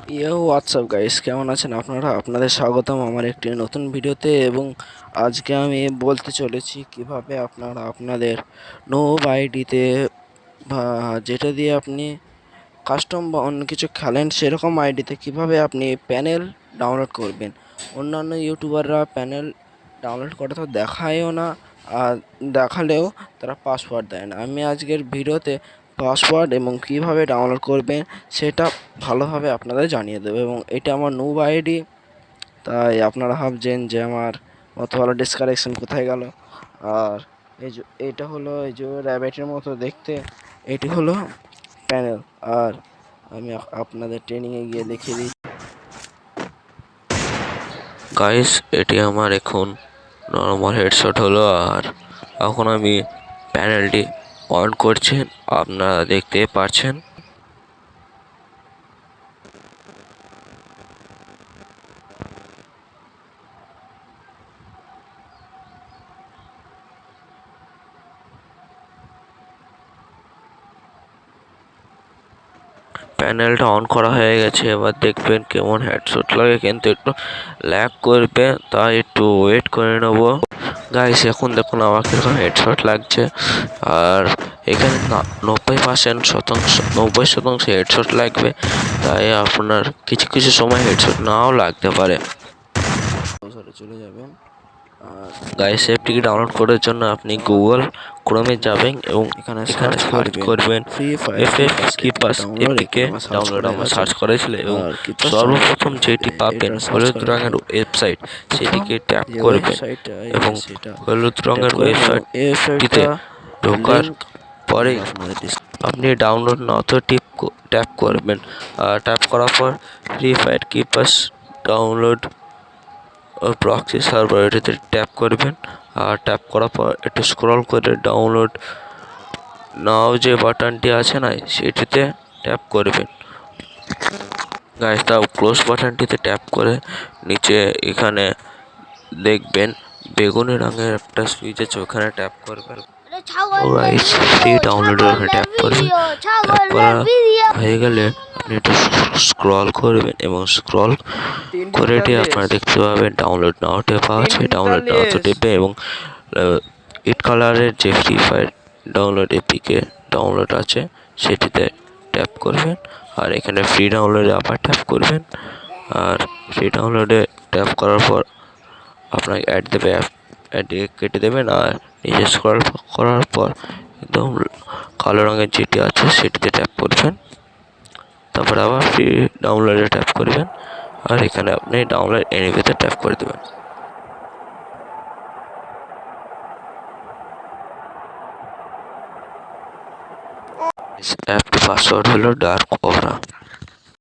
WhatsApp guys, কেমন আছেন আপনারা? আপনাদের স্বাগতম আমার একটি নতুন ভিডিওতে। এবং আজকে আমি বলতে চলেছি কিভাবে আপনারা আপনাদের নোব আইডিতে বা যেটা দিয়ে আপনি কাস্টম বা অন্য কিছু খেলেন সেরকম আইডিতে কিভাবে আপনি প্যানেল ডাউনলোড করবেন। অন্যান্য ইউটিউবাররা প্যানেল ডাউনলোড করা তো দেখায়ও না, আর দেখালেও তারা পাসওয়ার্ড দেয় না। আমি আজকের ভিডিওতে পাসওয়ার্ড এবং কিভাবে ডাউনলোড করবেন সেটা ভালোভাবে আপনাদের জানিয়ে দেবো। এবং এটা আমার নুব আইডি, তাই আপনারা ভাবছেন যে আমার অত ভালো ডিসকানেকশন কোথায় গেল। আর এই যে এটা হলো এই যে র্যাবেটের মতো দেখতে, এটি হলো প্যানেল। আর আমি আপনাদের ট্রেনিংয়ে গিয়ে দেখিয়ে দিই। গাইস, এটি আমার এখন নর্মাল হেডশট হলো। আর এখন আমি প্যানেলটি অন করছেন, আপনারা দেখতে পাচ্ছেন। প্যানেলটা অন করা হয়ে গেছে। এবার দেখবেন কেমন হেডশট লাগে, কিন্তু একটু ল্যাগ করবে, তাই একটু ওয়েট করে নেব। গাইস, এখন দেখুন আমার কিরকম হেডশট লাগছে। আর এখানে 90% হেডশট লাগবে, তাই আপনার কিছু কিছু সময় হেডশট নাও লাগতে পারে। চলে যাবেন। গাইস, অ্যাপটিকে ডাউনলোড করার জন্য আপনি গুগল ক্রোমে যাবেন এবং এখানে এখানে সার্চ করবেন ফ্রি ফায়ার FF কিপাস ডাউনলোড। APK search download. করে আমরা গেছে। সার্চ করেছিল এবং আর কিপাস সর্বপ্রথম যেটি পাবেন এটা সার্চ হলুদ করার রঙের পর ওয়েবসাইট, সেটিকে ট্যাপ যে করবেন ওয়েবসাইটটা এবং সেটা হলুদ ট্যাপ রঙের করবেন এবং এই ওয়েবসাইটটিতে ওয়েবসাইটটা ঢোকার লিঙ্ক পরেই আপনাদের আপনি ডাউনলোড নাওতে ট্যাপ করবেন। আর ট্যাপ করার পর ফ্রি ফায়ার কিপাস ডাউনলোড প্রক্সি সার্ভার এটাতে ট্যাপ করবেন। আর ট্যাপ করার পর একটু স্ক্রল করে ডাউনলোড নাও যে বাটনটি আছে না, সেটিতে ট্যাপ করবেন। গাইস, তাও ক্লোজ বাটনটিতে ট্যাপ করে নিচে এখানে দেখবেন বেগুনি রঙের একটা সুইচ আছে, ওখানে ট্যাপ করবেন। গাইস, ফ্রি ডাউনলোডের ওখানে ট্যাপ করবেন। ট্যাপ করা হয়ে গেলে আপনি একটু স্ক্রল করবেন এবং স্ক্রল করে আপনারা দেখতে পাবেন ডাউনলোড নাও টেপা আছে। ডাউনলোড নাও তো টেপে এবং ইট কালারের যে free fire download APK download আছে সেটিতে ট্যাপ করবেন। আর এখানে ফ্রি ডাউনলোডে আবার ট্যাপ করবেন। আর ফ্রি ডাউনলোডে ট্যাপ করার পর আপনাকে অ্যাড দেবে, অ্যাড কেটে দেবেন। আর নিচে স্ক্রল করার পর একদম কালো রঙের যেটি আছে সেটিতে ট্যাপ করবেন। তারপর আবার ফ্রি ডাউনলোডে ট্যাপ করবেন। আর এখানে আপনি ডাউনলোড এনিওয়েতে ট্যাপ করে দেবেন। অ্যাপটির পাসওয়ার্ড হলো ডার্ক ওবরা।